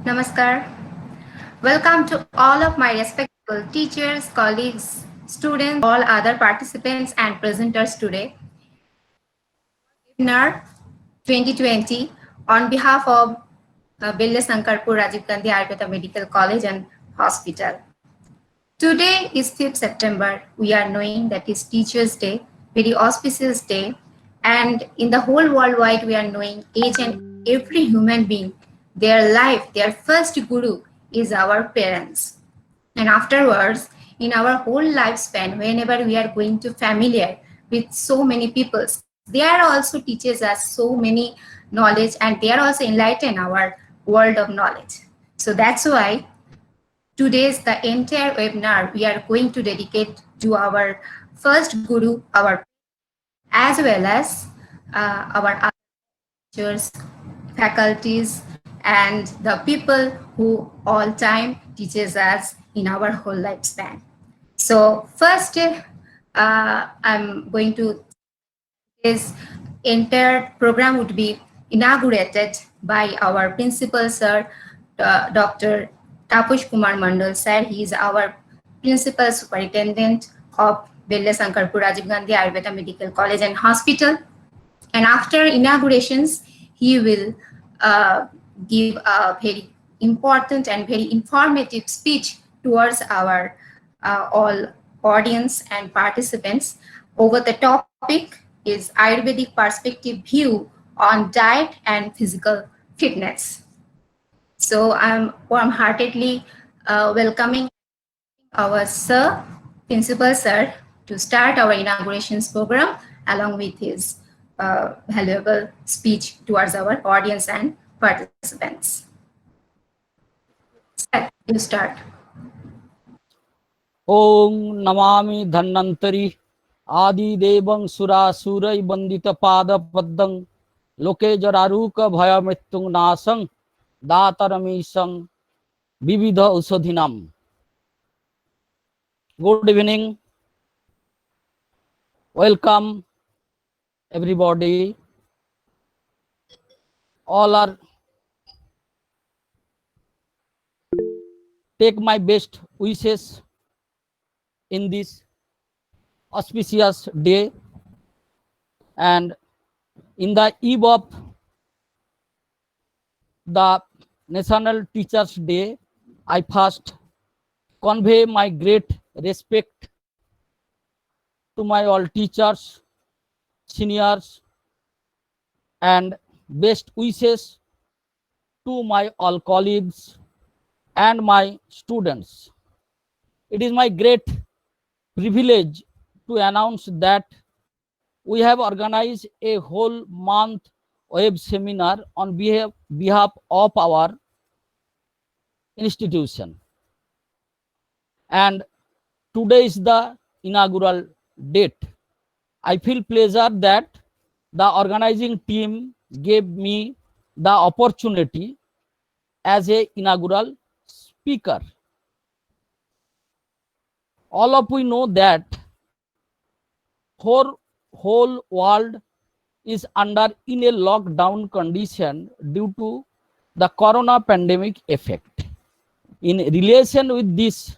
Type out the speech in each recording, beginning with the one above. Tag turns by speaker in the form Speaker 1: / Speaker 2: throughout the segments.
Speaker 1: Namaskar. Welcome to all of my respectable teachers, colleagues, students, all other participants and presenters today. Webinar 2020 on behalf of Billa Sankarpur Rajiv Gandhi Ayurveda Medical College and Hospital. Today is 5th September. We are knowing that is Teachers' Day, very auspicious day. And in the whole worldwide, we are knowing each and every human being, their life, their first guru is our parents. And afterwards, in our whole lifespan, whenever we are going to familiar with so many peoples, they are also teaches us so many knowledge and they are also enlighten our world of knowledge. So that's why today's the entire webinar we are going to dedicate to our first guru, our as well as our teachers, faculties, and the people who all time teaches us in our whole lifespan. So first, I'm going to this entire program would be inaugurated by our principal sir, Dr. Tapush Kumar Mandal sir. He is our principal superintendent of Bella Sankarpur Rajiv Gandhi Ayurveda Medical College and Hospital. And after inaugurations, he will give a very important and very informative speech towards our all audience and participants over the topic is Ayurvedic perspective view on diet and physical fitness. So I'm warm-heartedly welcoming our sir, principal sir, to start our inaugurations program along with his valuable speech towards our audience and participants. Sir, you start.
Speaker 2: ओं नमामि धन्वन्तरि आदिदेवं सुरासुरै वन्दितपादपद्मं लोके जरारुक भयमृत्युनाशं दातरमीशं विविध औषधीनां. Good evening. Welcome everybody. All are take my best wishes in this auspicious day, and in the eve of the National Teachers Day, I first convey my great respect to my all teachers, seniors, and best wishes to my all colleagues and my students. It is my great privilege to announce that we have organized a whole month web seminar on behalf of our institution. And today is the inaugural date. I feel pleasure that the organizing team gave me the opportunity as a inaugural speaker. All of we know that whole world is under in a lockdown condition due to the corona pandemic effect. In relation with this,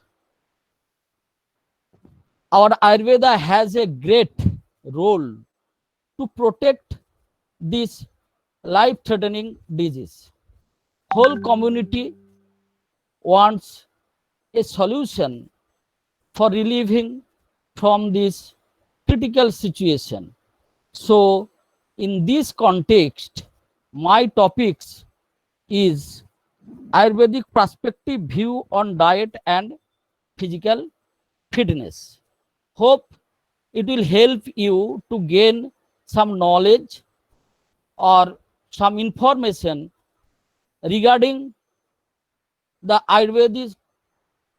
Speaker 2: our Ayurveda has a great role to protect this life-threatening disease. Whole community wants a solution for relieving from this critical situation. So, in this context, my topics is Ayurvedic perspective view on diet and physical fitness. Hope it will help you to gain some knowledge or some information regarding the Ayurvedic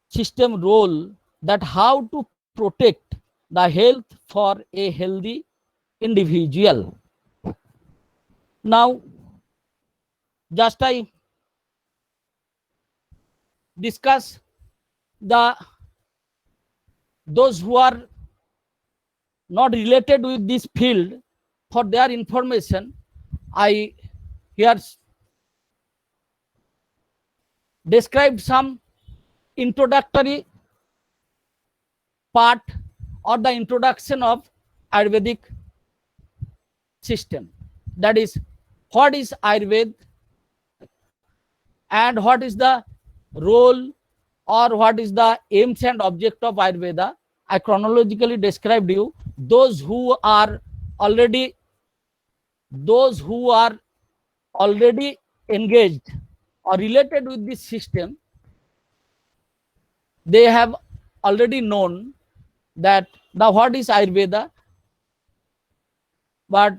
Speaker 2: system role, that how to protect the health for a healthy individual. Now, just I discuss those who are not related with this field. For their information, I here described some introductory part or the introduction of Ayurvedic system. That is, what is Ayurveda and what is the role or what is the aims and object of Ayurveda. I chronologically described you. Those who are already engaged or related with this system, they have already known that the what is Ayurveda. But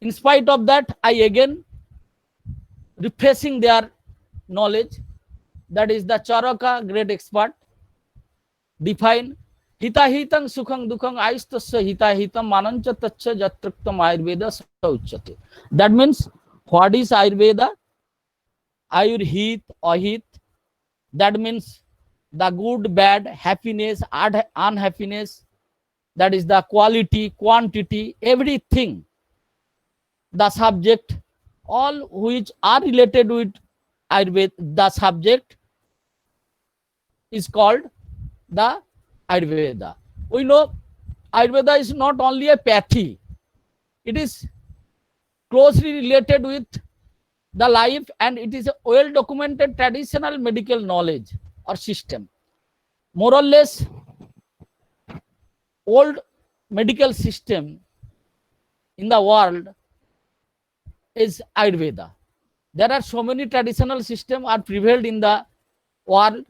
Speaker 2: in spite of that, I again refreshing their knowledge. That is, the Charaka, great expert, define hitahitam sukhang dukhang aistasya hitahitam manancha tacha jatruktam Ayurveda sauchate. That means, what is Ayurveda? Ayur hit, ahit. That means the good, bad, happiness, unhappiness. That is the quality, quantity, everything. The subject, all which are related with Ayurveda, the subject is called the Ayurveda. We know Ayurveda is not only a pathy, it is closely related with the life, and it is a well documented traditional medical knowledge or system. More or less, old medical system in the world is Ayurveda. There are so many traditional systems are prevailed in the world,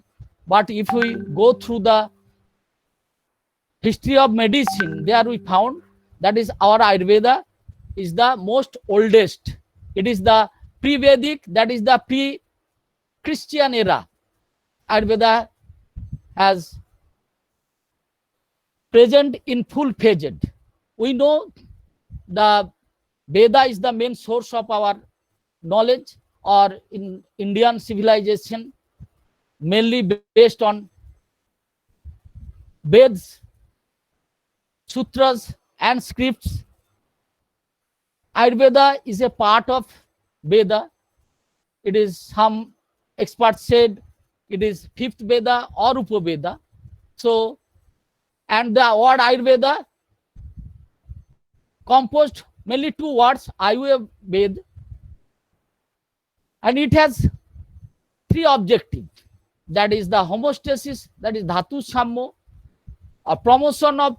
Speaker 2: but if we go through the history of medicine, there we found that is our Ayurveda is the most oldest. It is the pre-Vedic, that is the pre-Christian era. Ayurveda has present in full-fledged. We know the Veda is the main source of our knowledge, or in Indian civilization, mainly based on Veds, sutras and scripts. Ayurveda is a part of Veda. It is, some experts said, it is fifth Veda or Upaveda. So, and the word Ayurveda composed mainly two words, Ayu Ved, and it has three objectives. That is the homeostasis, that is Dhatu Sammo, a promotion of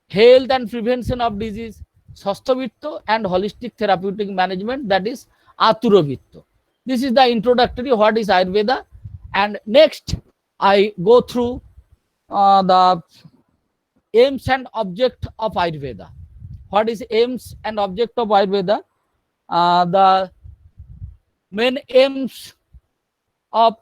Speaker 2: health and prevention of disease, Sasthavitto, and holistic therapeutic management, that is Aturavitto. This is the introductory what is Ayurveda. And next I go through the aims and object of Ayurveda. What is aims and object of Ayurveda? The main aims of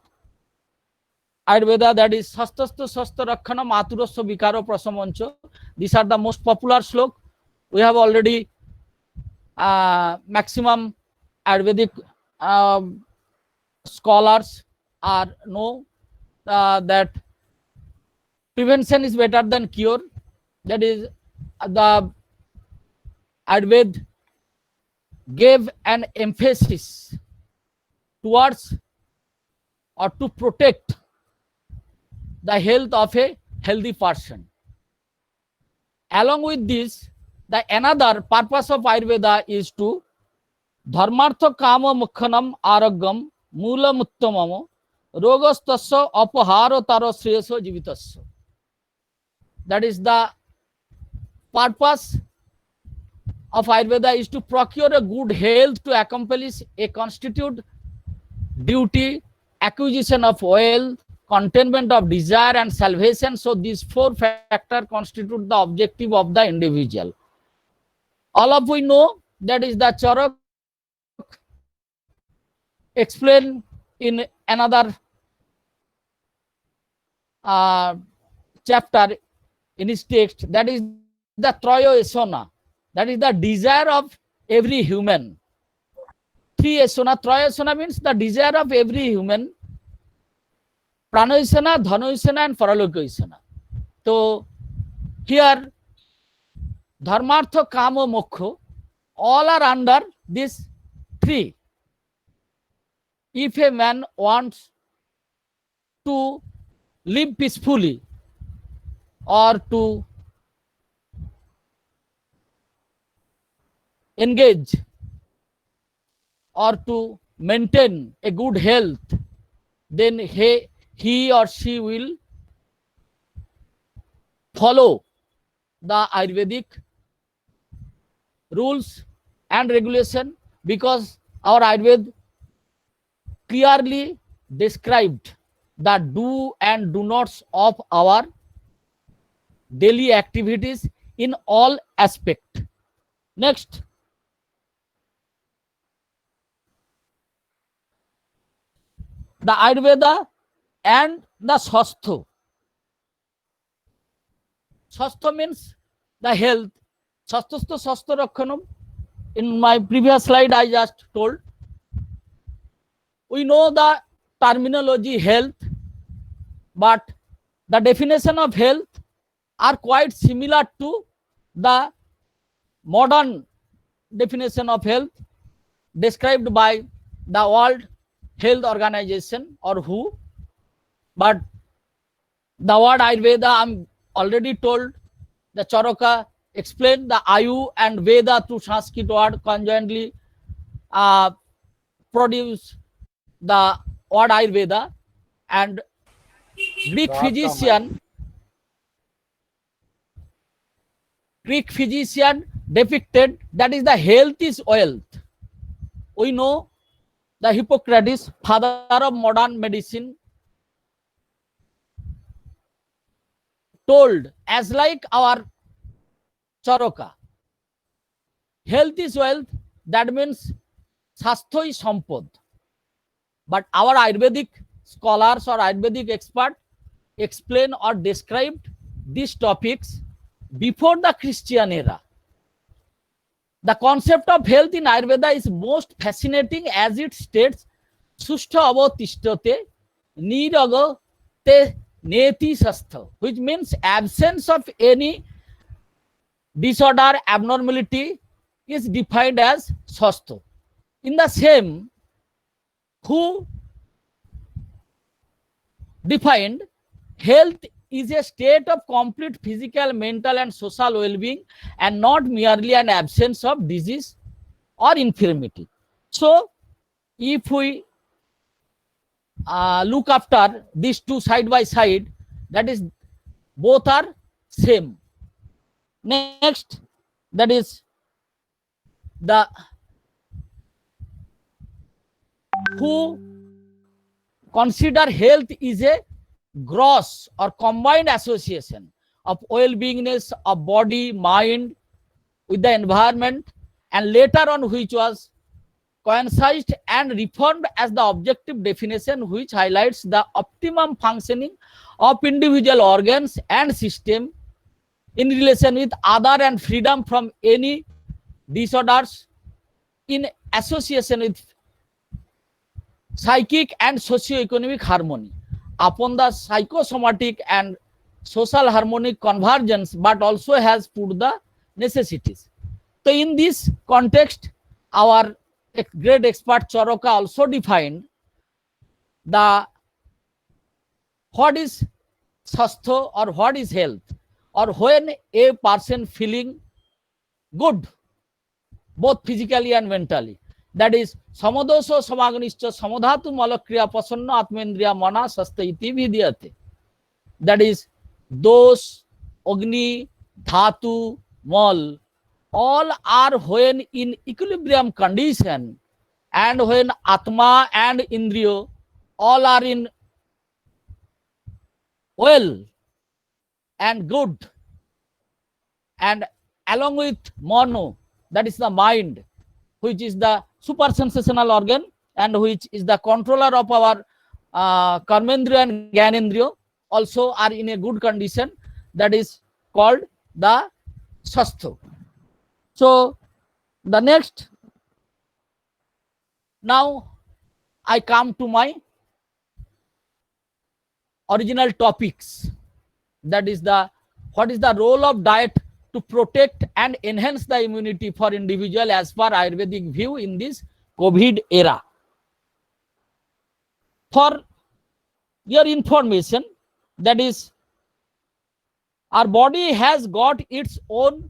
Speaker 2: Ayurveda, that is Sastastu Sasta Rakkhanam Aturasya Vikaro Prasamancho. These are the most popular slok. We have already maximum Ayurvedic scholars are know that prevention is better than cure. That is, the Ayurveda gave an emphasis towards or to protect the health of a healthy person. Along with this, the another purpose of Ayurveda is to dharmartha kama mukhanam araggam mula muttamamo rogastasya apaharo taro sreyaso jivitasya. That is, the purpose of Ayurveda is to procure a good health, to accomplish a constitute duty, acquisition of wealth, containment of desire, and salvation. So these four factors constitute the objective of the individual. All of we know that is the Charak explained in another chapter in his text, that is the Traya Esona, that is the desire of every human. Three Esona, Traya Esona means the desire of every human, Prana-isana, Dhana-isana, and Paraloka-isana. So here, Dharmartha, Kama, Moksha, all are under these three. if a man wants to live peacefully or to engage or to maintain a good health, then he or she will follow the Ayurvedic rules and regulation, because our Ayurveda clearly described the do and do nots of our daily activities in all aspect. Next, the Ayurveda and the Swastha. Swastha means the health. Swasthastu swastha rakshanam. In my previous slide, I just told. We know the terminology health, but the definition of health are quite similar to the modern definition of health described by the World Health Organization or WHO. But the word Ayurveda, I'm already told, the Charaka explained the Ayu and Veda through Sanskrit word conjointly produce the word Ayurveda, and Greek physician depicted that is the health is wealth. We know the Hippocrates, father of modern medicine, told, as like our Charaka, health is wealth, that means Sastho is sampod. But our Ayurvedic scholars or Ayurvedic expert explain or described these topics before the Christian era. The concept of health in Ayurveda is most fascinating as it states, Sushtha avotishtate niragate neti sastha, which means absence of any disorder, abnormality is defined as sastha. In the same, who defined health is a state of complete physical, mental, and social well-being, and not merely an absence of disease or infirmity. So, if we look after these two side by side, that is, both are same. Next, that is the who consider health is a gross or combined association of well-beingness of body, mind with the environment, and later on which was coincided and reformed as the objective definition, which highlights the optimum functioning of individual organs and system in relation with other and freedom from any disorders in association with psychic and socio-economic harmony, upon the psychosomatic and social harmonic convergence, but also has put the necessities. So in this context, our great expert Charaka also defined the what is sastha or what is health, or when a person feeling good both physically and mentally, that is samodosho samaganischa samodhatu malakriya pasanna atmendriya mana sastha iti vidyate. That is dos, agni, dhatu, mal, all are when in equilibrium condition, and when atma and indriyo all are in well and good, and along with mano, that is the mind, which is the super sensational organ and which is the controller of our karmendriya and gyanendriya, also are in a good condition, that is called the sastha. So the next, now I come to my original topics, that is the what is the role of diet to protect and enhance the immunity for individual as per Ayurvedic view in this COVID era. For your information, that is, our body has got its own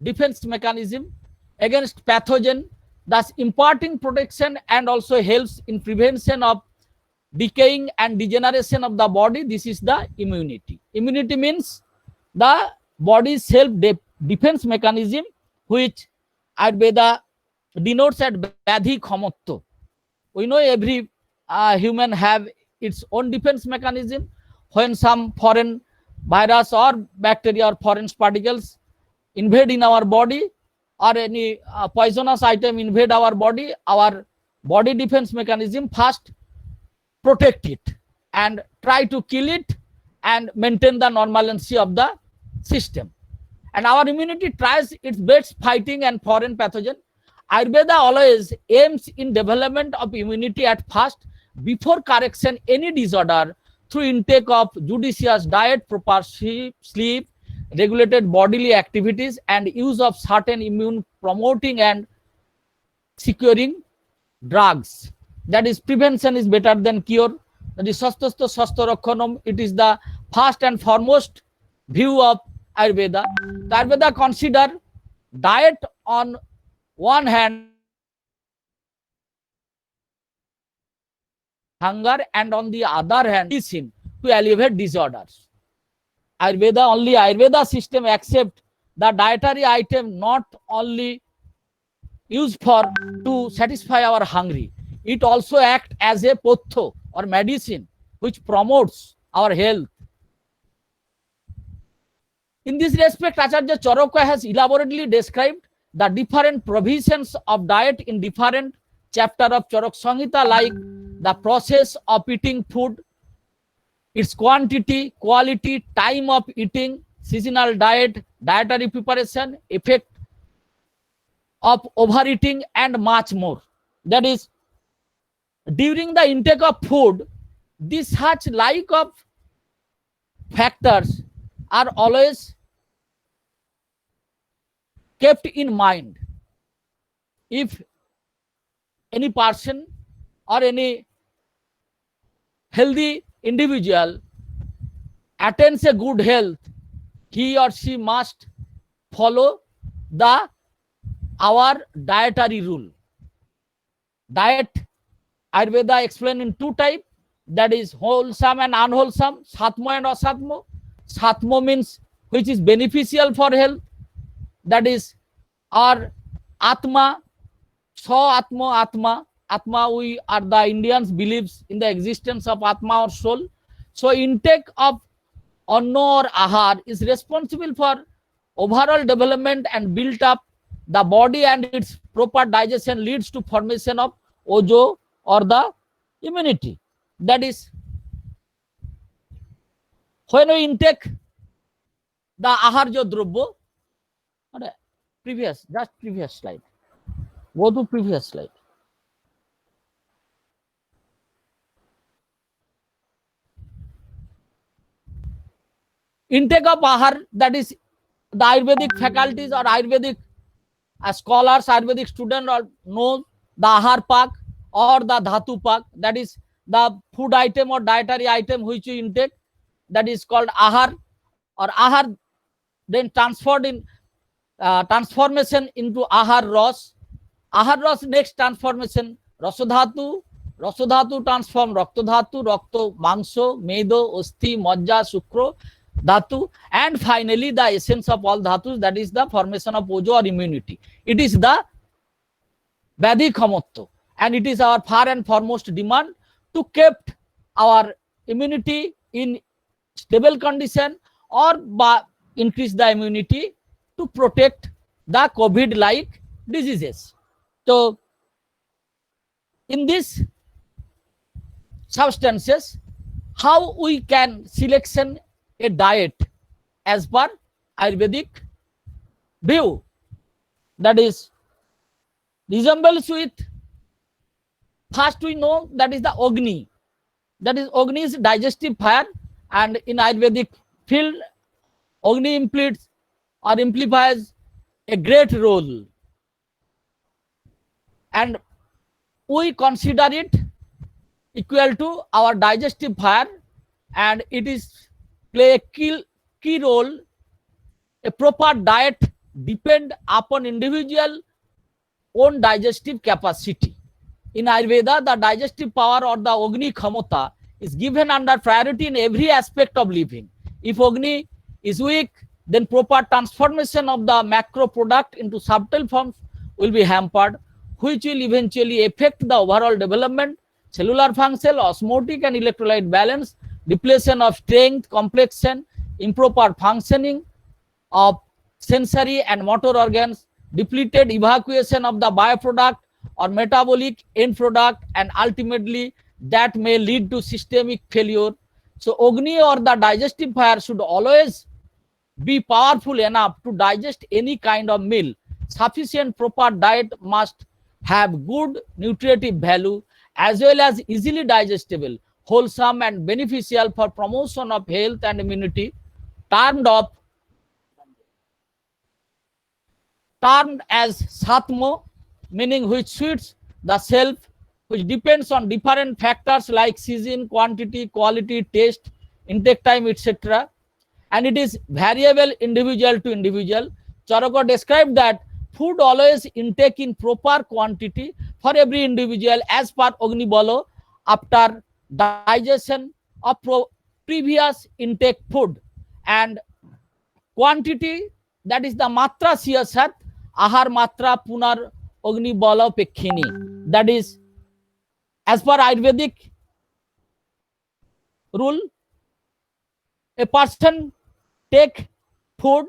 Speaker 2: defense mechanism against pathogen, thus imparting protection and also helps in prevention of decaying and degeneration of the body. This is the immunity. Immunity means the body's self defense mechanism, which Ayurveda denotes as Badhi Khamatto. We know every human have its own defense mechanism. When some foreign virus or bacteria or foreign particles invade in our body, or any poisonous item invade our body defense mechanism first protect it and try to kill it and maintain the normalcy of the system. And our immunity tries its best fighting and foreign pathogen. Ayurveda always aims in development of immunity at first before correction any disorder through intake of judicious diet, proper sleep, regulated bodily activities, and use of certain immune promoting and securing drugs. That is, prevention is better than cure. That is sastasto sastarakshanam. It is the first and foremost view of Ayurveda. The Ayurveda consider diet on one hand, hunger, and on the other hand, medicine to alleviate disorders. Ayurveda system accept the dietary item not only used for to satisfy our hungry, it also act as a potho or medicine which promotes our health. In this respect, Acharya Charaka has elaborately described the different provisions of diet in different chapter of Charaka Samhita, like the process of eating food, its quantity, quality, time of eating, seasonal diet, dietary preparation, effect of overeating, and much more. That is, during the intake of food, these such like of factors are always kept in mind. If any person or any healthy individual attains a good health, he or she must follow our dietary rule. Diet, Ayurveda explained in two types, that is wholesome and unwholesome, Satmo and Asatmo. Satmo means which is beneficial for health, that is our Atma, Atma. Atma, we are the Indians believes in the existence of Atma or soul. So intake of Anna or Ahar is responsible for overall development and build up the body, and its proper digestion leads to formation of Ojo or the immunity. That is, when we intake the Aharjo Drobbo, previous slide. Go to previous slide. Intake of Ahar, that is the Ayurvedic faculties or Ayurvedic scholars, Ayurvedic students know the Ahar Pak or the Dhatu Pak, that is the food item or dietary item which you intake, that is called Ahar, or Ahar then transformed in transformation into Ahar Ras. Ahar Ras next transformation Rasodhatu, Rasodhatu transform Raktodhatu, Rakto Mangso, Medo, Osti, Majja, Shukro, Dhatu, and finally the essence of all dhatus, that is the formation of Ojo or immunity. It is the Badhi Khamatto, and it is our far and foremost demand to keep our immunity in stable condition or increase the immunity to protect the COVID-like diseases. So, in these substances, how we can selection a diet as per Ayurvedic view, that is resembles with, first we know that is the Agni, that is Agni is digestive fire, and in Ayurvedic field Agni implies or implies a great role, and we consider it equal to our digestive fire, and it is play a key role. A proper diet depend upon individual own digestive capacity. In Ayurveda, the digestive power or the Agni Khamata is given under priority in every aspect of living. If Agni is weak, then proper transformation of the macro product into subtle forms will be hampered, which will eventually affect the overall development, cellular function, osmotic and electrolyte balance, depletion of strength, complexion, improper functioning of sensory and motor organs, depleted evacuation of the byproduct or metabolic end product, and ultimately that may lead to systemic failure. So Agni or the digestive fire should always be powerful enough to digest any kind of meal. Sufficient proper diet must have good nutritive value as well as easily digestible, wholesome and beneficial for promotion of health and immunity, termed as Satmo, meaning which suits the self, which depends on different factors like season, quantity, quality, taste, intake time, etc. And it is variable individual to individual. Charaka described that food always intake in proper quantity for every individual as per Agni Balo after digestion of previous intake food, and quantity, that is the matra siyasat ahar matra punar Agni Bala pekhini. That is as per Ayurvedic rule, a person take food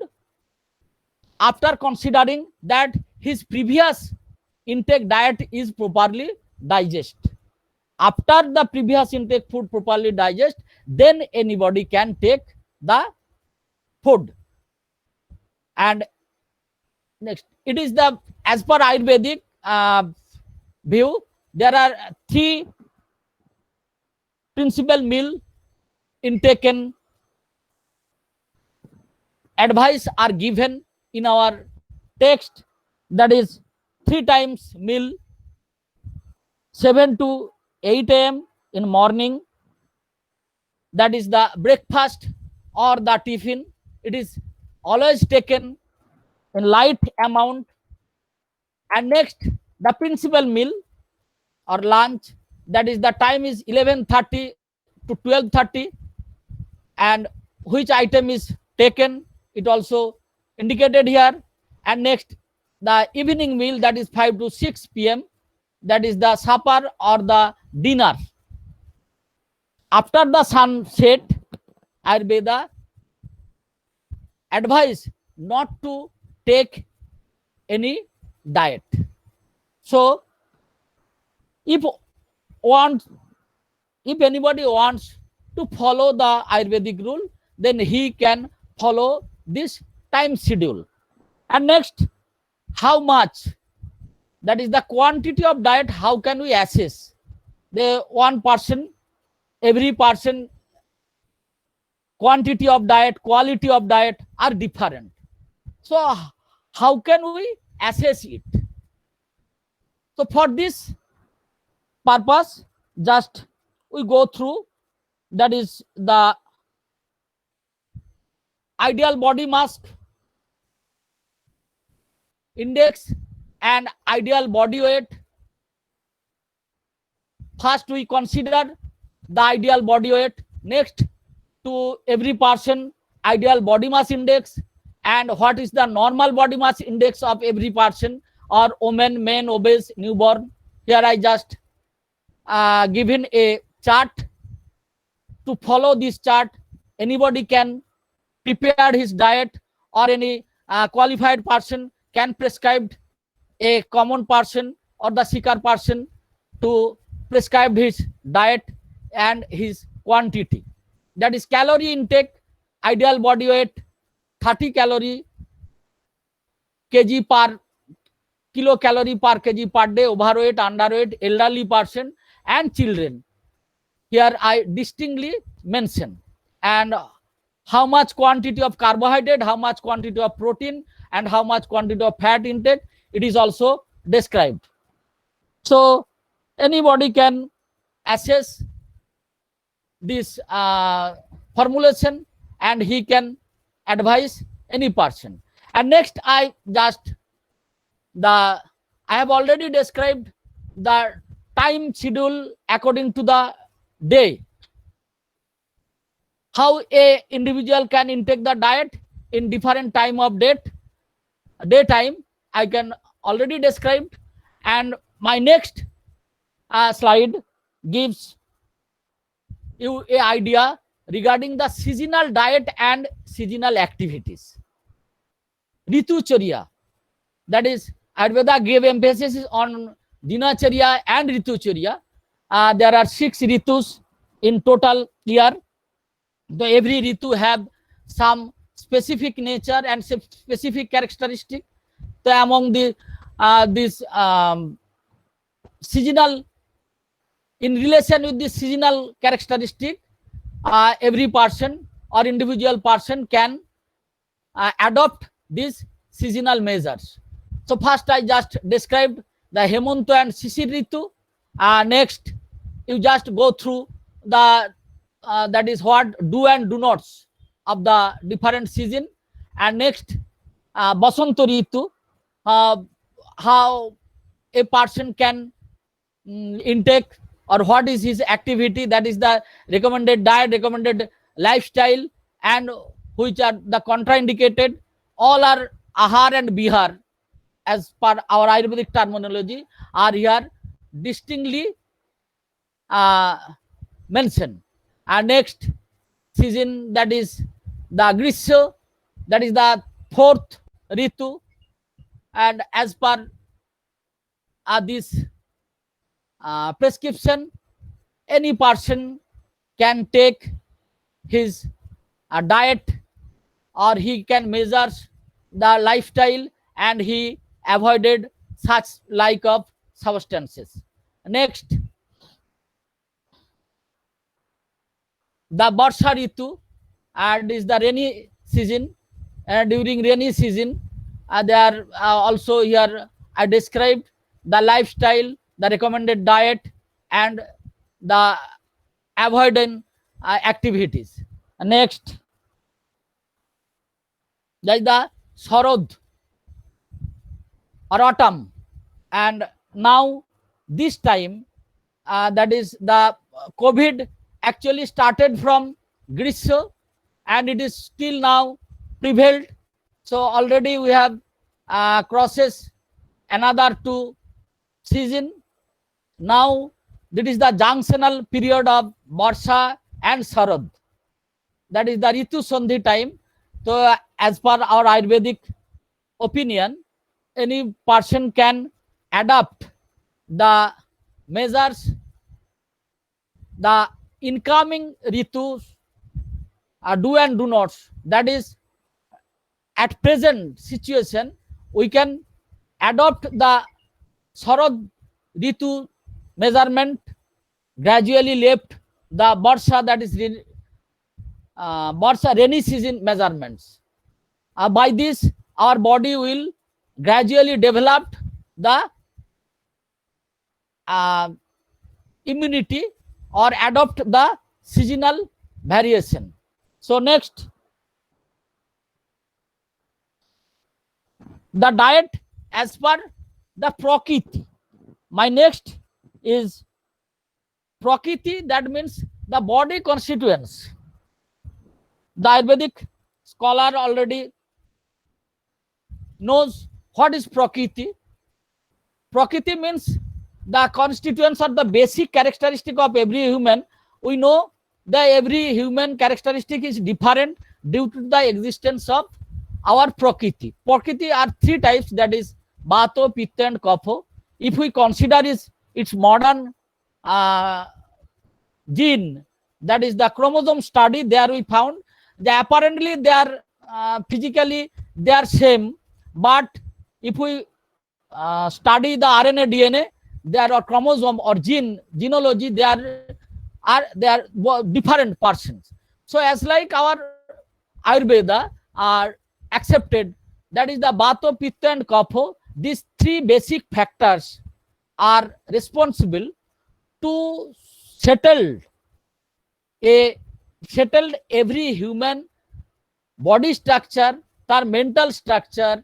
Speaker 2: after considering that his previous intake diet is properly digest. After the previous intake food properly digest, then anybody can take the food. And next, it is the, as per Ayurvedic view, there are three principal meal intaken advice are given in our text. That is 3 times meal, 7 to 8 a.m. in morning, that is the breakfast or the tiffin. It is always taken in light amount. And next, the principal meal or lunch, that is the time is 11:30 to 12:30, and which item is taken, it also indicated here. And next, the evening meal, that is 5 to 6 p.m., that is the supper or the dinner. After the sunset, Ayurveda advise not to take any diet. So if anybody wants to follow the Ayurvedic rule, then he can follow this time schedule. And next, how much, that is the quantity of diet, how can we assess? The one person, every person, quantity of diet, quality of diet are different. So how can we assess it? So for this purpose, just we go through, that is the ideal body mass index and ideal body weight. First we consider the ideal body weight, next to every person ideal body mass index, and what is the normal body mass index of every person, or women, men, obese, newborn. Here I just given a chart. To follow this chart, anybody can prepare his diet, or any qualified person can prescribe a common person or the seeker person to prescribe his diet and his quantity. That is calorie intake, ideal body weight 30 calorie kg per kilocalorie per kg per day, overweight, underweight, elderly person and children. Here I distinctly mention. And how much quantity of carbohydrate, how much quantity of protein, and how much quantity of fat intake, it is also described. So anybody can assess this formulation and he can advise any person. And next, I have already described the time schedule according to the day, how a individual can intake the diet in different time of daytime. I can already described. And my next slide gives you a idea regarding the seasonal diet and seasonal activities. Ritucharya, that is, Ayurveda gave emphasis on Dinacharya and Ritucharya. There are 6 ritus in total year. So every ritu have some specific nature and specific characteristic. So among the this seasonal, in relation with the seasonal characteristic, every person or individual person can adopt these seasonal measures. So first I just described the Hemanta and Shishir Ritu. Next, you just go through the that is what do and do nots of the different season. And next, Basanta Ritu, how a person can intake or what is his activity, that is the recommended diet, recommended lifestyle, and which are the contraindicated. All are ahar and bihar, as per our Ayurvedic terminology, are here distinctly mentioned. And next season, that is the Grisha, that is the 4th Ritu. And as per this prescription, any person can take his diet, or he can measure the lifestyle, and he avoided such like of substances. Next, the Barsha Ritu, and is the rainy season. And during rainy season, there are also here I described the lifestyle, the recommended diet, and the avoidance activities. Next, that is the Sharad or autumn. And now this time, that is the COVID actually started from Grisha, and it is still now prevailed. So already we have crosses another 2 season. Now this is the junctional period of Barsha and Sharad, that is the Ritu Sandhi time. So as per our Ayurvedic opinion, any person can adapt the measures, the incoming ritus, do and do nots. That is, at present situation, we can adopt the Sharad Ritu measurement, gradually left the Barsha, that is Barsha rainy season measurements. By this, our body will gradually develop the immunity or adopt the seasonal variation. So next, the diet as per the Prakriti. My next is Prakriti, that means the body constituents. The Ayurvedic scholar already knows what is Prakriti. Prakriti means the constituents or the basic characteristic of every human. We know that every human characteristic is different due to the existence of our Prakriti. Prakriti are 3 types, that is Vata, Pitta and Kapha. If we consider its modern gene, that is the chromosome study, there we found that apparently they are physically they are same, but if we study the RNA, DNA, there are chromosome or genealogy, they are different persons. So as like our Ayurveda are accepted, that is the Vata, Pitta and Kapha. These 3 basic factors are responsible to settled every human body structure, tar mental structure,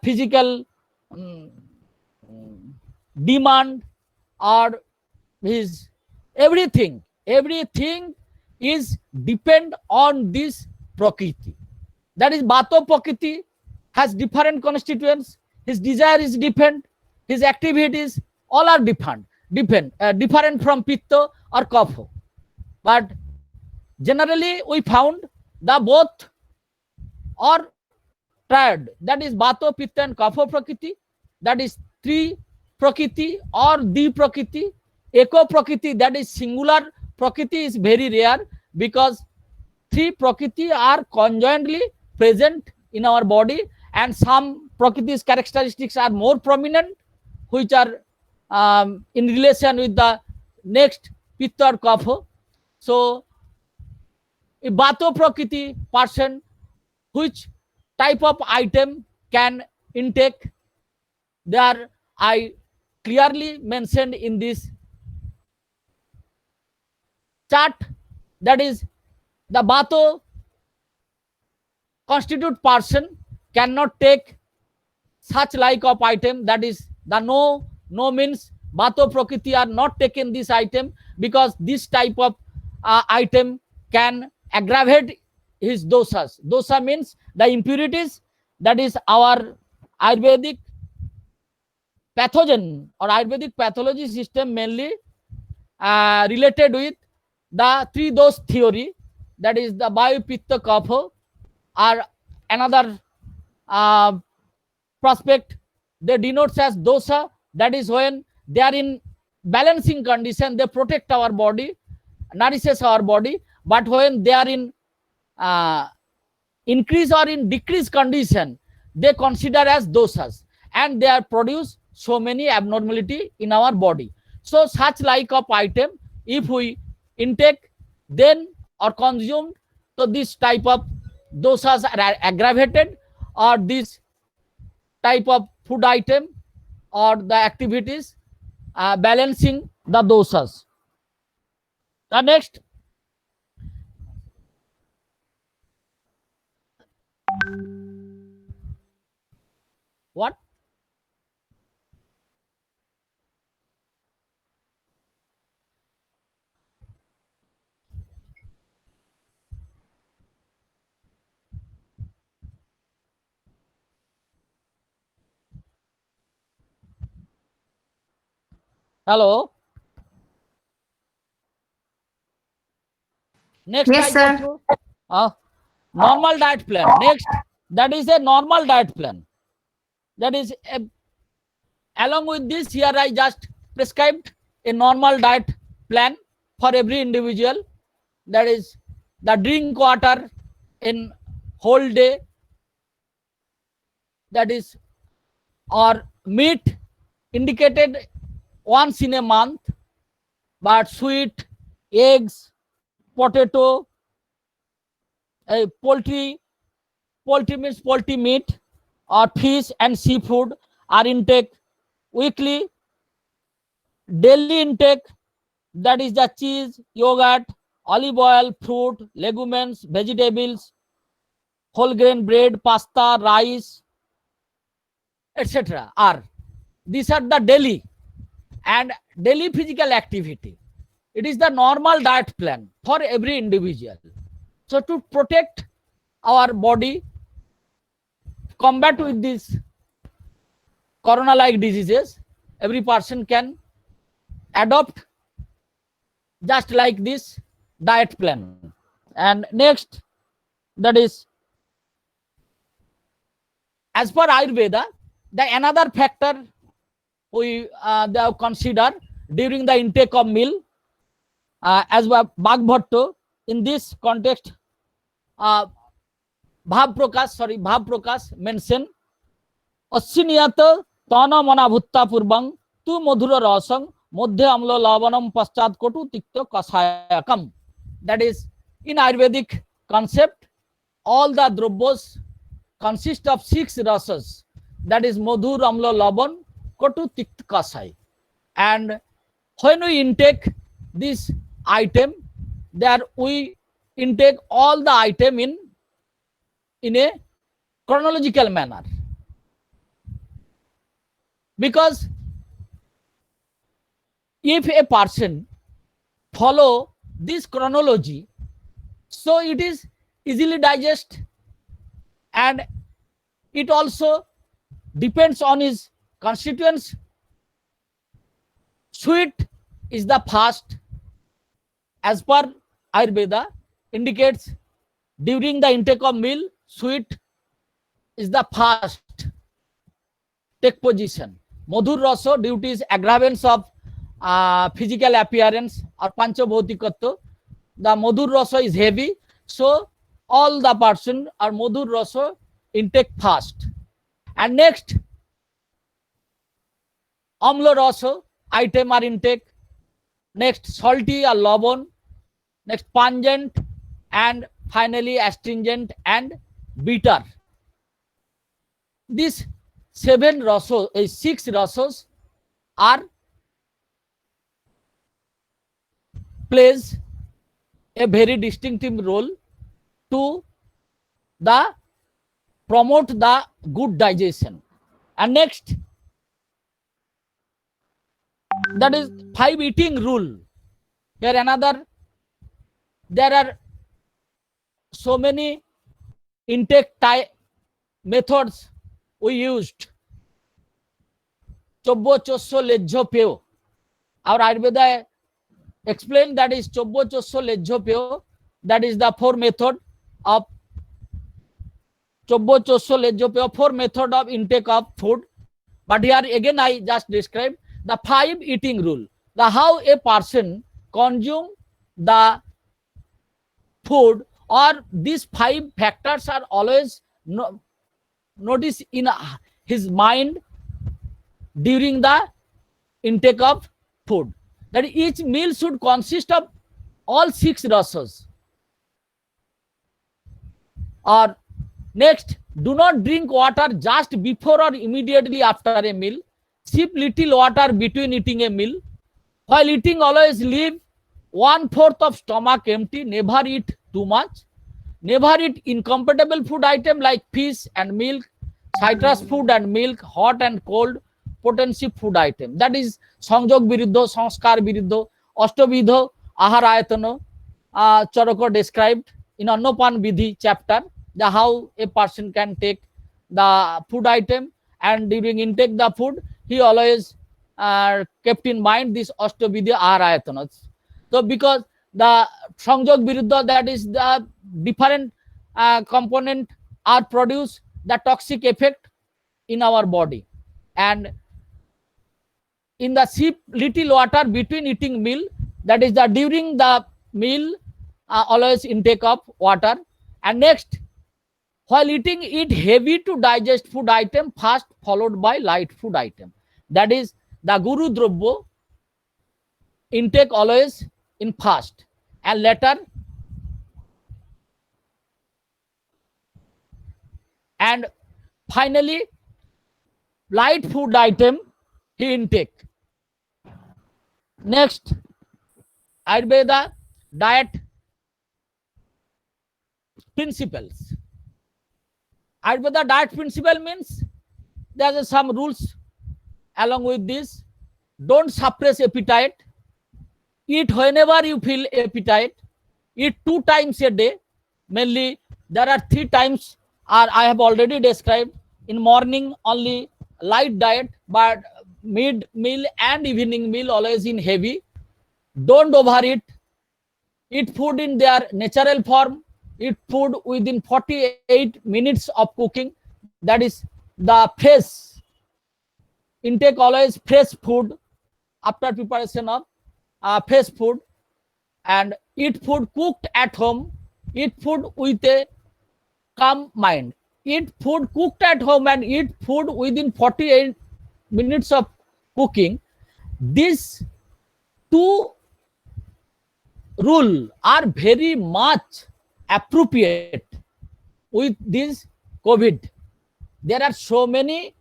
Speaker 2: physical demand, or his everything is depend on this prakriti. That is Bato Prakriti has different constituents. His desire is different. His activities all are different from Pitta or Kapha. But generally we found the both are triad. That is Bato, Pitta and Kapha Prakriti. That is three Prakriti or the Prakriti. Eko Prakriti, that is singular Prakriti, is very rare because three Prakriti are conjointly present in our body, and some Prakriti's characteristics are more prominent, which are in relation with the next Pitta or Kapha. So, a Bato Prakriti person, which type of item can intake, there I clearly mentioned in this chart. That is the Bato constitute person cannot take such like of item. That is the no means Bato Prakriti are not taken this item, because this type of item can aggravate his dosas. Dosa means the impurities. That is our Ayurvedic pathogen or Ayurvedic pathology system mainly related with the three dose theory. That is the Vayu, Pitta, Kapha, or another prospect they denotes as dosa. That is when they are in balancing condition, they protect our body, nourishes our body. But when they are in increase or in decrease condition, they consider as dosas, and they are produce so many abnormality in our body. So such like of item, if we intake then or consumed, so this type of dosas are aggravated, or this type of food item or the activities balancing the dosas. The next, what? Hello. Next,
Speaker 1: Yes,
Speaker 2: I
Speaker 1: sir.
Speaker 2: go through normal diet plan. Next, that is a normal diet plan. That is along with this, here I just prescribed a normal diet plan for every individual. That is the drink water in whole day. That is, or meat indicated once in a month, but sweet, eggs, potato, poultry means poultry meat, or fish and seafood are intake weekly. Daily intake, that is the cheese, yogurt, olive oil, fruit, legumes, vegetables, whole grain bread, pasta, rice, etc. are these are the daily and daily physical activity. It is the normal diet plan for every individual. So to protect our body, combat with these corona like diseases, every person can adopt just like this diet plan. And next, that is, as per Ayurveda, the another factor we they have considered during the intake of meal, as Bhagbhatto in this context, Bhav Prakash mentioned, Assiniyat Tana Mana Bhutta Purbang Tu Madhura Rasang Modhya Amlo Lavanam Paschat Kotu Tikto Kasayakam. That is, in Ayurvedic concept, all the drobbos consist of 6 rasas. That is Madhur, Amla, Laban, Kotu, Tikt, Kasai. And when we intake this item, there we intake all the item in a chronological manner, because if a person follow this chronology, so it is easily digest, and it also depends on his constituents. Sweet is the fast, as per Ayurveda indicates. During the intake of meal, sweet is the fast take position. Madhur rasa, due to its aggravance of physical appearance or panchabhautikatva, the madhur rasa is heavy, so all the person are madhur rasa intake fast. And next, amla rasa item are intake. Next, salty or laban. Next, pungent, and finally astringent and bitter. These 7 rasas, 6 rasas are plays a very distinctive role to the promote the good digestion. And next, that is 5 eating rule. Here another, there are so many intake methods we used. Chobbo chosso lejjo peo. Our Ayurveda explained that is chobbo chosso lejjo peo. That is the 4 method of chobbo chosso lejjo peo, 4 method of intake of food. But here again I just described the 5 eating rule. The how a person consume the food, or these 5 factors are always notice in his mind during the intake of food. That each meal should consist of all 6 rasas. Or next, do not drink water just before or immediately after a meal. Sip little water between eating a meal. While eating, always leave 1/4 of stomach empty. Never eat too much. Never eat incompatible food item like fish and milk, citrus food and milk, hot and cold potency food item. That is Sanjog Viruddha, Sanskar Viruddha, Ashtavidha, Ahar Ayatana, Charaka described in Annopan Vidhi chapter, the how a person can take the food item, and during intake the food, he always kept in mind this Ashtavidya Ahar Ayatanas. So because the Sanjog Viruddha, that is the different component are produce the toxic effect in our body. And in the sip little water between eating meal, that is the during the meal always intake of water. And next, while eating, eat heavy to digest food item first, followed by light food item. That is the Guru Drabya intake always in fast, and later, and finally light food item he intake. Next, Ayurveda diet principles. Ayurveda diet principle means there are some rules along with this. Don't suppress appetite. Eat whenever you feel appetite. Eat 2 times a day. Mainly, there are 3 times, or I have already described. In morning, only light diet, but mid meal and evening meal always in heavy. Don't overeat. Eat food in their natural form. Eat food within 48 minutes of cooking. That is the fresh intake, always fresh food after preparation of fresh food. And eat food cooked at home. Eat food with a calm mind. Eat food cooked at home and eat food within 48 minutes of cooking. These 2 rules are very much appropriate with this COVID. There are so many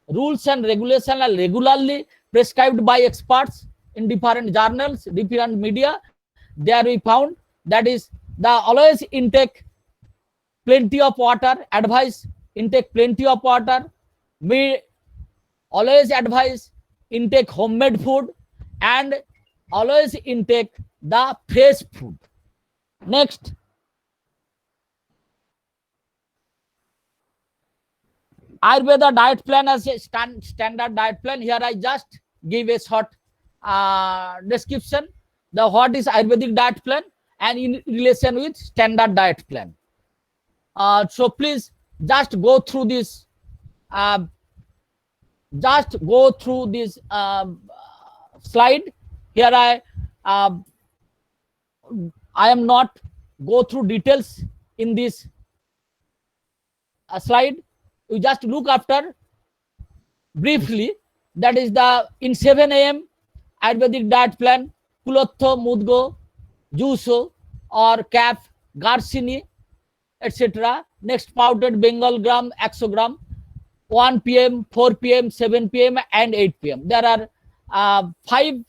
Speaker 2: rules and regulations are regularly prescribed by experts in different journals, different media. There we found that is the always intake plenty of water, advise intake plenty of water. We always advise intake homemade food and always intake the fresh food. Next, Ayurveda diet plan as a standard diet plan. Here I just give a short description. The what is Ayurvedic diet plan and in relation with standard diet plan. So please just go through this. Slide. Here I am not go through details in this slide. You just look after briefly. That is the in 7 a.m. Ayurvedic diet plan, Kulotho, Mudgo, Juso or Cap, Garcini, etc. Next powdered Bengal gram, 100 gram, 1 p.m., 4 p.m., 7 p.m. and 8 p.m. There are 5.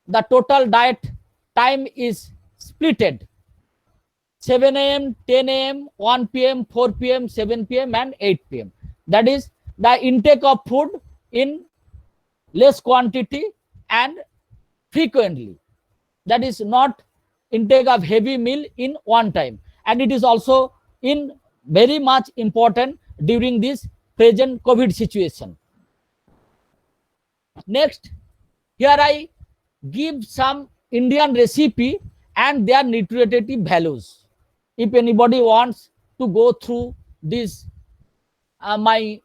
Speaker 2: The total diet time is splitted. 7 a.m., 10 a.m., 1 p.m., 4 p.m., 7 p.m. and 8 p.m. That is the intake of food in less quantity and frequently. That is not intake of heavy meal in one time. And it is also in very much important during this present COVID situation. Next, here I give some Indian recipe and their nutritive values. If anybody wants to go through this my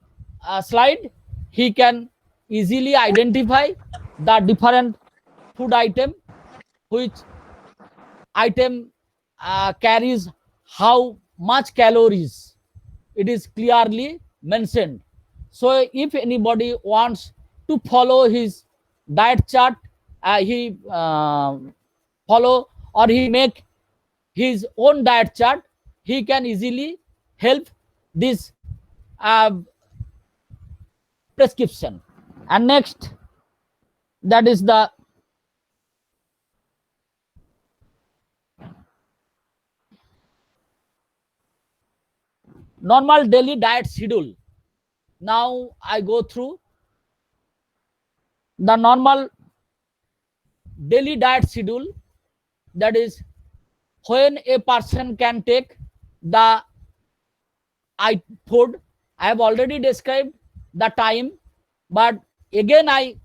Speaker 2: slide, he can easily identify the different food item, which item carries how much calories. It is clearly mentioned. So if anybody wants to follow his diet chart, he follow or he make his own diet chart, he can easily help this prescription. And next, that is the normal daily diet schedule. Now I go through the normal daily diet schedule. That is when a person can take the food. I have already described the time, but again I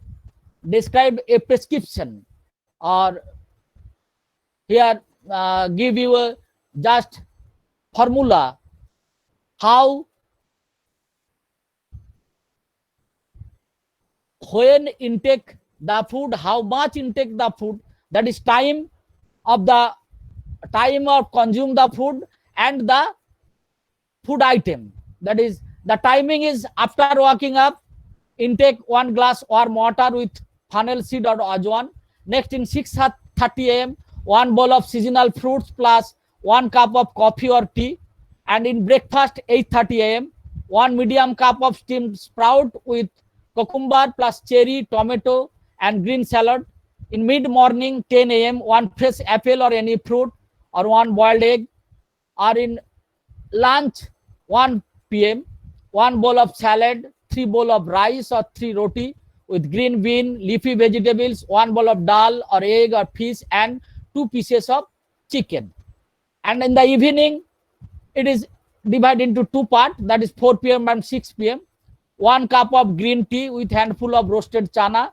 Speaker 2: describe a prescription, or here give you a just formula how when intake the food, how much intake the food, that is time of consume the food and the food item. That is the timing is after waking up, intake 1 glass warm water with fennel seed or ajwan. Next in 6:30 a.m. 1 bowl of seasonal fruits plus 1 cup of coffee or tea. And in breakfast 8:30 a.m. 1 medium cup of steamed sprout with cucumber plus cherry, tomato and green salad. In mid morning 10 a.m. 1 fresh apple or any fruit or 1 boiled egg. Or in lunch 1 p.m. 1 bowl of salad, 3 bowl of rice or 3 roti with green bean, leafy vegetables, 1 bowl of dal or egg or fish and 2 pieces of chicken. And in the evening, it is divided into 2 parts, that is 4 p.m. and 6 p.m. 1 cup of green tea with handful of roasted chana,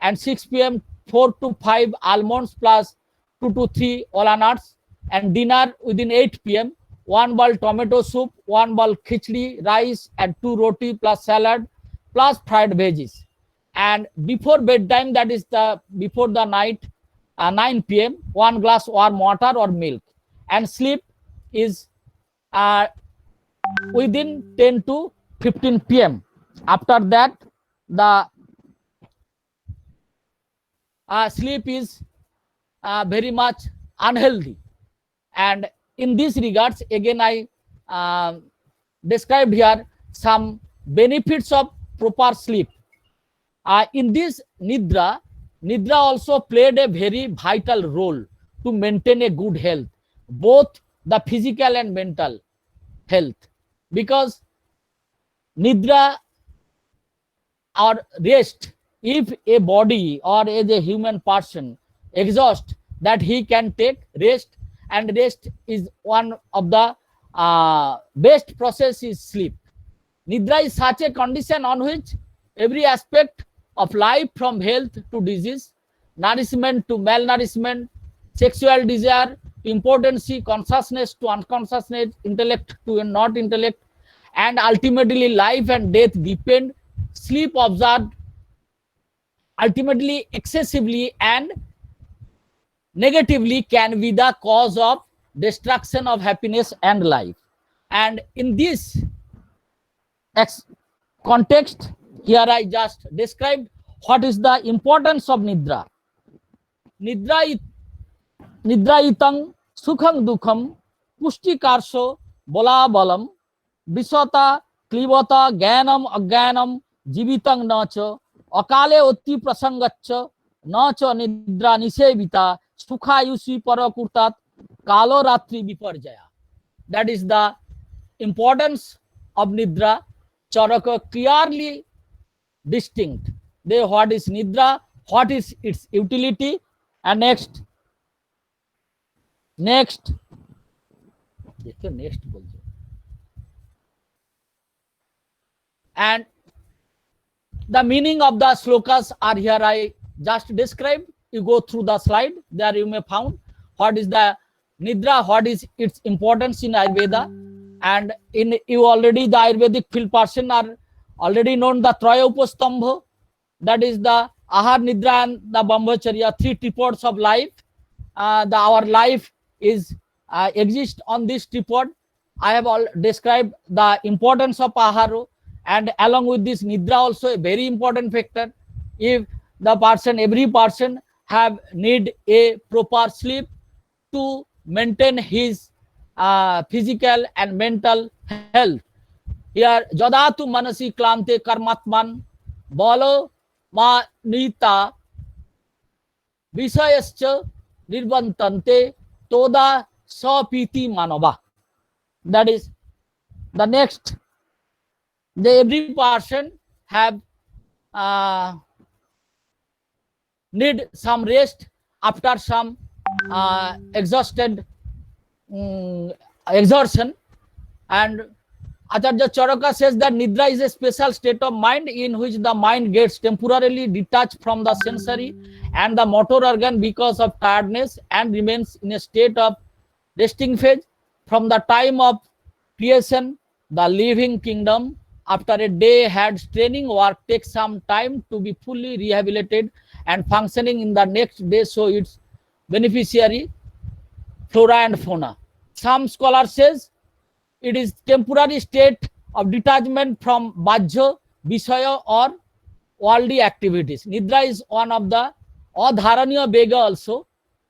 Speaker 2: and 6 p.m. 4 to 5 almonds plus 2 to 3 walnuts. And dinner within 8 p.m. 1 bowl tomato soup, 1 bowl khichdi, rice and 2 roti plus salad plus fried veggies. And before bedtime, that is the before the night 9 p.m. 1 glass warm water or milk. And sleep is within 10 to 15 p.m. After that, the sleep is very much unhealthy. And in these regards, again I described here some benefits of proper sleep. In this nidra, Nidra also played a very vital role to maintain a good health, both the physical and mental health, because Nidra or rest, if a body or as a human person exhaust, that he can take rest, and rest is one of the best process is sleep. Nidra is such a condition on which every aspect of life, from health to disease, nourishment to malnourishment, sexual desire to impotency, consciousness to unconsciousness, intellect to not intellect, and ultimately life and death depend. Sleep observed ultimately excessively and negatively can be the cause of destruction of happiness and life. And in this context, here I just described what is the importance of Nidra. Nidra itang sukhang dukham pushtikarso bolabalam visota klivata jnanam ajnanam jivitang nacha akale otti prasangaccha nacha nidra nisevita sukhayusi parakurtat kalo ratri viparjaya. That is the importance of Nidra. Charaka clearly distinct. What is Nidra, what is its utility, and next and the meaning of the slokas are here I just described. You go through the slide, there you may found what is the Nidra, what is its importance in Ayurveda, and in you already the Ayurvedic field person are already known the Traya Upastambha, that is the Ahar, Nidra and the Brahmacharya, three tripods of life. Our life is exist on this tripod. I have all described the importance of Ahara, and along with this Nidra also a very important factor. If the person, every person have need a proper sleep to maintain his physical and mental health. Here jadatu manasi klante karmatman bolo ma nita visayascha nirbantante toda sapiti manava. That is the next. Every person have need some rest after some exhausted exertion. And Acharya Charaka says that Nidra is a special state of mind in which the mind gets temporarily detached from the sensory and the motor organ because of tiredness and remains in a state of resting phase. From the time of creation, the living kingdom, after a day had straining work, takes some time to be fully rehabilitated and functioning in the next day, so its beneficiary, flora and fauna. Some scholar says it is temporary state of detachment from bajya, visaya or worldly activities. Nidra is one of the adharaniya bega also,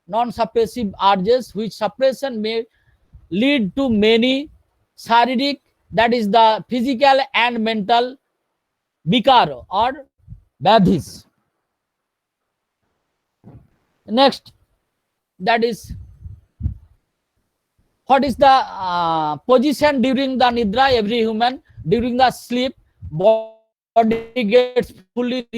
Speaker 2: non-suppressive urges, which suppression may lead to many sharirik, that is the physical and mental vikar or badhis. Next, that is what is the position during the Nidra. Every human during the sleep, body gets fully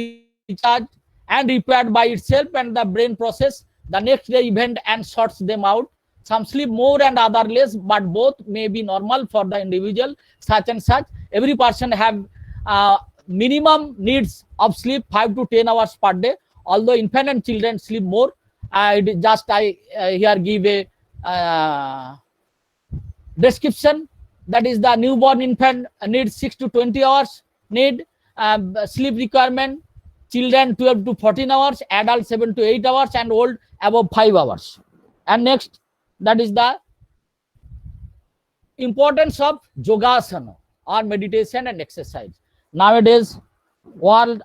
Speaker 2: recharged and repaired by itself, and the brain process the next day event and sorts them out. Some sleep more and other less, but both may be normal for the individual, such and such. Every person have minimum needs of sleep 5 to 10 hours per day, although infant and children sleep more. I here give a description. That is the newborn infant needs 6 to 20 hours need sleep requirement, children 12 to 14 hours, adult 7 to 8 hours, and old above 5 hours. And next, that is the importance of yogasana or meditation and exercise. Nowadays, world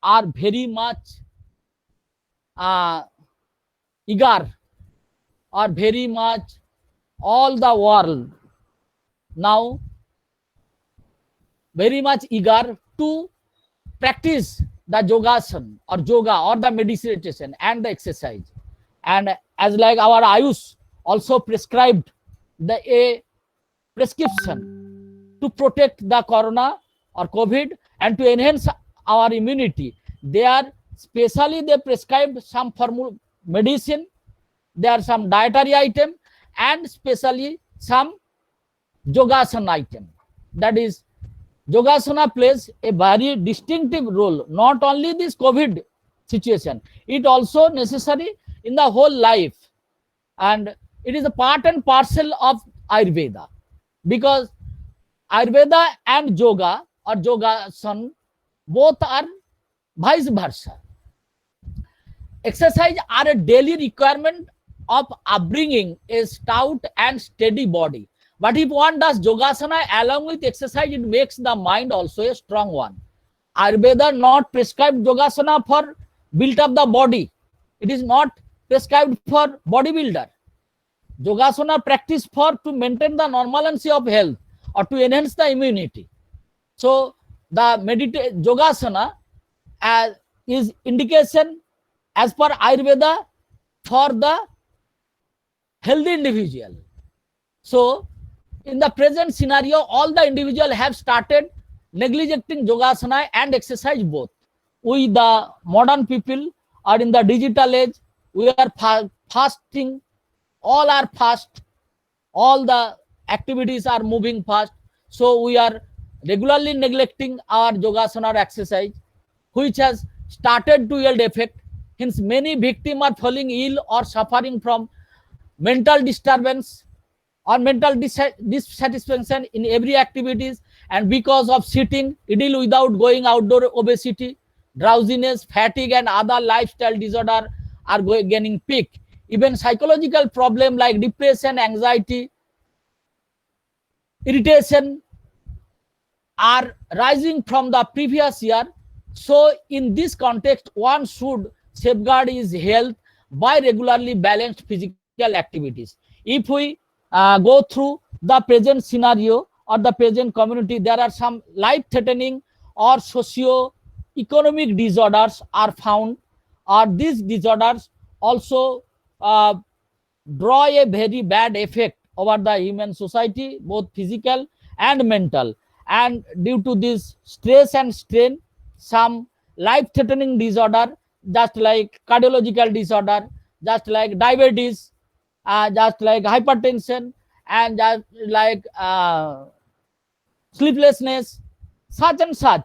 Speaker 2: are very much eager, or very much all the world now very much eager to practice the yogasan or yoga or the meditation and the exercise. And as like our Ayush also prescribed a prescription to protect the corona or COVID and to enhance our immunity. They are specially they prescribed some formula medicine, there are some dietary item and especially some yogasana item. That is, yogasana plays a very distinctive role, not only this COVID situation, it also necessary in the whole life, and it is a part and parcel of Ayurveda, because Ayurveda and yoga or yogasana both are vice versa. Exercise are a daily requirement of upbringing a stout and steady body. But if one does yogasana along with exercise, it makes the mind also a strong one. Ayurveda not prescribed yogasana for build up the body. It is not prescribed for bodybuilder. Yogasana practice for to maintain the normalcy of health or to enhance the immunity. So the yogasana is indication as per Ayurveda for the healthy individual. So in the present scenario, all the individuals have started neglecting yogasana and exercise both. We, the modern people, are in the digital age. We are fasting. All are fast. All the activities are moving fast. So we are regularly neglecting our yogasana or exercise, which has started to yield effect. Hence, many victims are falling ill or suffering from mental disturbance or mental dissatisfaction in every activities, and because of sitting idle without going outdoor, obesity, drowsiness, fatigue, and other lifestyle disorder are gaining peak. Even psychological problem like depression, anxiety, irritation are rising from the previous year. So in this context, one should safeguard his health by regularly balanced physical activities. If we go through the present scenario or the present community, there are some life-threatening or socio-economic disorders are found, or these disorders also draw a very bad effect over the human society, both physical and mental. And due to this stress and strain, some life-threatening disorder, just like cardiological disorder, just like diabetes, just like hypertension, and just like sleeplessness, such and such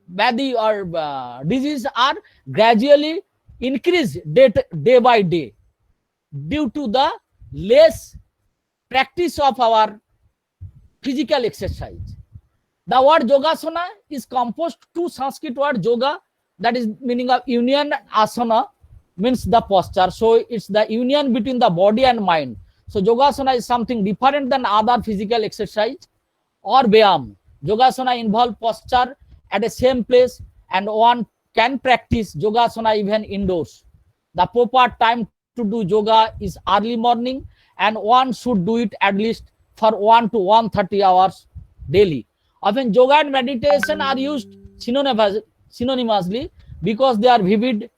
Speaker 2: badi or disease are gradually increased day by day due to the less practice of our physical exercise. The word yogasana is composed to Sanskrit word yoga, that is meaning of union, asana means the posture. So it's the union between the body and mind. So yogasana is something different than other physical exercise or vyam. Yogasana involve posture at the same place, and one can practice yogasana even indoors. The proper time to do yoga is early morning, and one should do it at least for 1 to 130 hours daily. Often yoga and meditation are used synonymously because they are vivid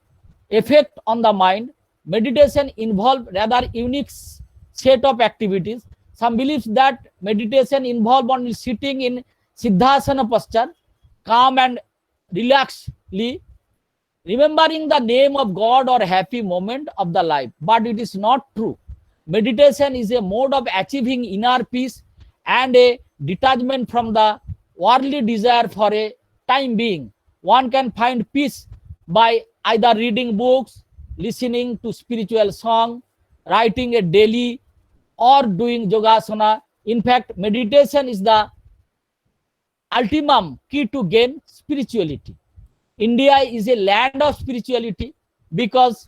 Speaker 2: effect on the mind. Meditation involves rather unique set of activities. Some believes that meditation involves only sitting in Siddhasana posture, calm and relaxedly, remembering the name of God or happy moment of the life. But it is not true. Meditation is a mode of achieving inner peace and a detachment from the worldly desire for a time being. One can find peace by either reading books, listening to spiritual song, writing a daily, or doing yogasana. In fact, meditation is the ultimum key to gain spirituality. India is a land of spirituality because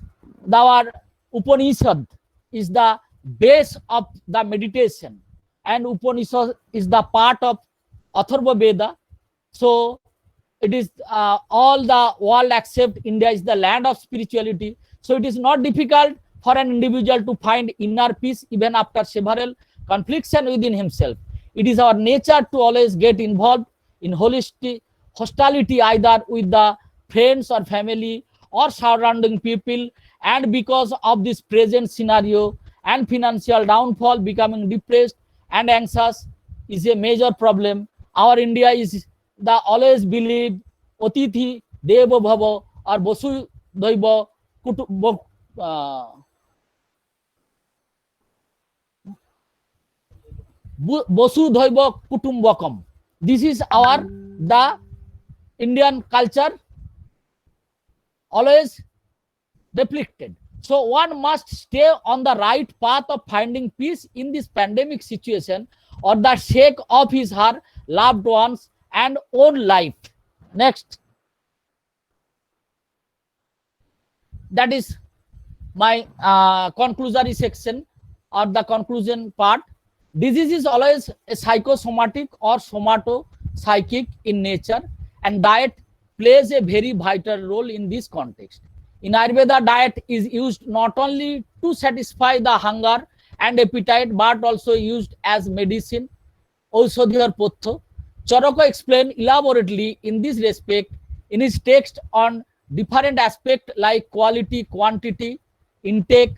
Speaker 2: our Upanishad is the base of the meditation, and Upanishad is the part of Atharva Veda. So it is all the world accept India is the land of spirituality. So it is not difficult for an individual to find inner peace even after several conflicts within himself. It is our nature to always get involved in holistic hostility either with the friends or family or surrounding people, and because of this present scenario and financial downfall, becoming depressed and anxious is a major problem. Our India is the always believe Atithi Devo Bhava or Bosu Daiva Kutu Bosudhaiva Kutumbakam. This is our the Indian culture always reflected. So one must stay on the right path of finding peace in this pandemic situation or the sake of his her loved ones and own life. Next, that is my conclusory section or the conclusion part. Disease is always a psychosomatic or somato-psychic in nature, and diet plays a very vital role in this context. In Ayurveda, diet is used not only to satisfy the hunger and appetite, but also used as medicine, Ausodhiyar Potho. Charaka explained elaborately in this respect in his text on different aspects like quality, quantity, intake,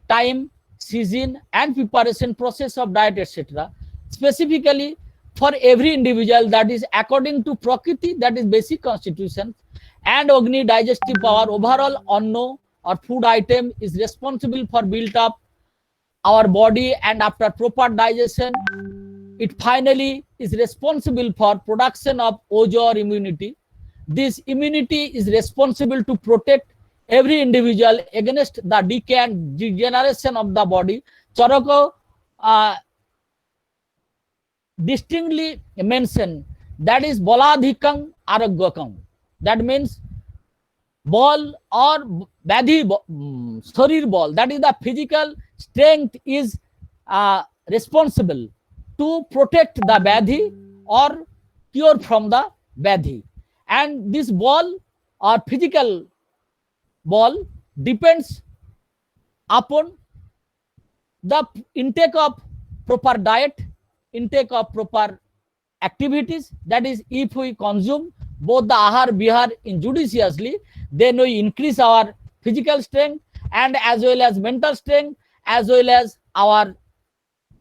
Speaker 2: time, season, and preparation process of diet, etc. Specifically for every individual, that is according to Prakriti, that is basic constitution, and Agni digestive power, overall Anno or food item is responsible for build up our body, and after proper digestion it finally is responsible for production of ojo or immunity. This immunity is responsible to protect every individual against the decay and degeneration of the body. Charaka distinctly mentioned that is baladhikang aragyakam. That means ball or badhi sharir ball, that is the physical strength is responsible to protect the badhi or cure from the badhi, and this ball or physical ball depends upon the intake of proper diet, intake of proper activities. That is, if we consume both the ahar bihar injudiciously, then we increase our physical strength and as well as mental strength, as well as our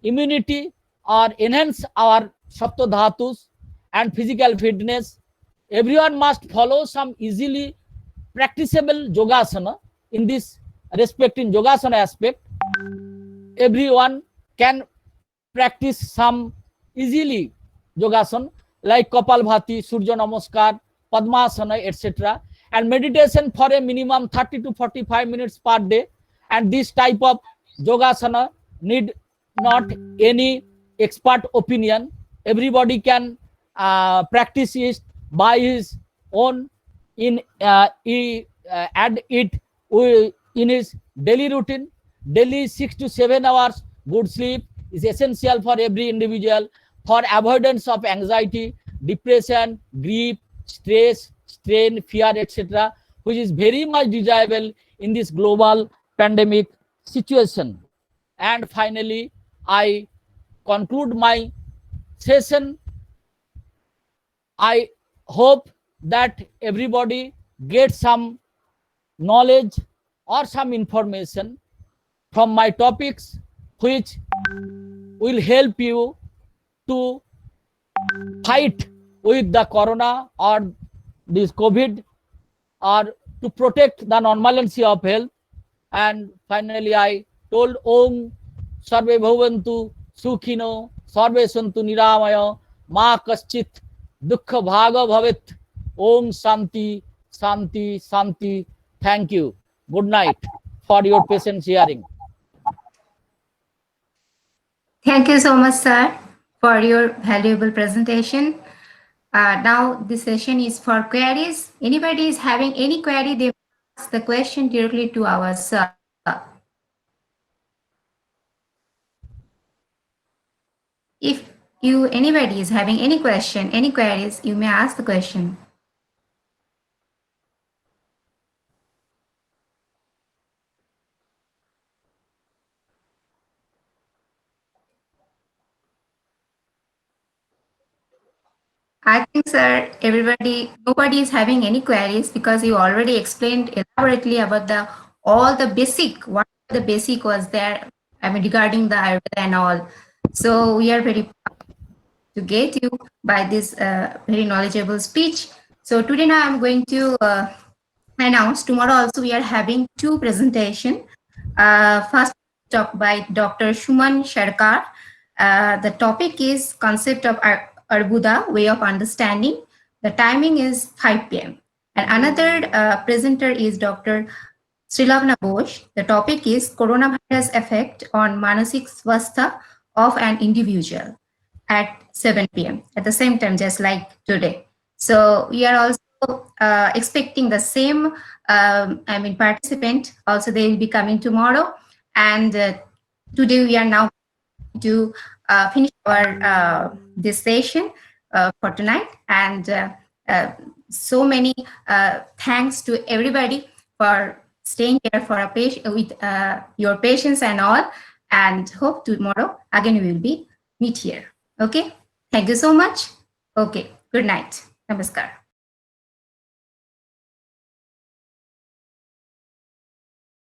Speaker 2: immunity, or enhance our sapto dhatus and physical fitness. Everyone must follow some easily practicable yogasana in this respect. In yogasana aspect, everyone can practice some easily yogasana like Kapalbhati, Surya Namaskar, Padmasana, etc. And meditation for a minimum 30 to 45 minutes per day. And this type of yogasana need not any expert opinion. Everybody can practice it by his own he add it in his daily routine. Daily 6 to 7 hours good sleep is essential for every individual for avoidance of anxiety, depression, grief, stress, strain, fear, etc., which is very much desirable in this global pandemic situation. And finally, I conclude my session. I hope that everybody gets some knowledge or some information from my topics, which will help you to fight with the corona or this COVID, or to protect the normalcy of health. And finally, I told Om Sarve Bhavantu Sukhino Sarve Santu Niramaya Ma Kaschit Dukha Bhaga Bhavet. Om Shanti Shanti Shanti. Thank you. Good night for your patience hearing.
Speaker 1: Thank you so much, sir, for your valuable presentation. Now the session is for queries. Anybody is having any query, they ask the question directly to our sir. If anybody is having any question, any queries, you may ask the question. I think, sir, nobody is having any queries because you already explained elaborately about all the basic, what the basic was there, I mean, regarding the Ayurveda and all. So we are very proud to get you by this very knowledgeable speech. So today now I'm going to announce, tomorrow also we are having two presentation. First talk by Dr. Shuman Sharkar. The topic is concept of Arbuda, way of understanding. The timing is 5 p.m. And another presenter is Dr. Srilavna Ghosh. The topic is coronavirus effect on manasik swastha of an individual at 7 p.m. at the same time, just like today. So we are also expecting the same, participant. Also, they will be coming tomorrow. And today we are now to finish our this session for tonight. And so many thanks to everybody for staying here for with your patience and all. And hope tomorrow again we will be meet here. Okay. Thank you so much. Okay. Good night. Namaskar.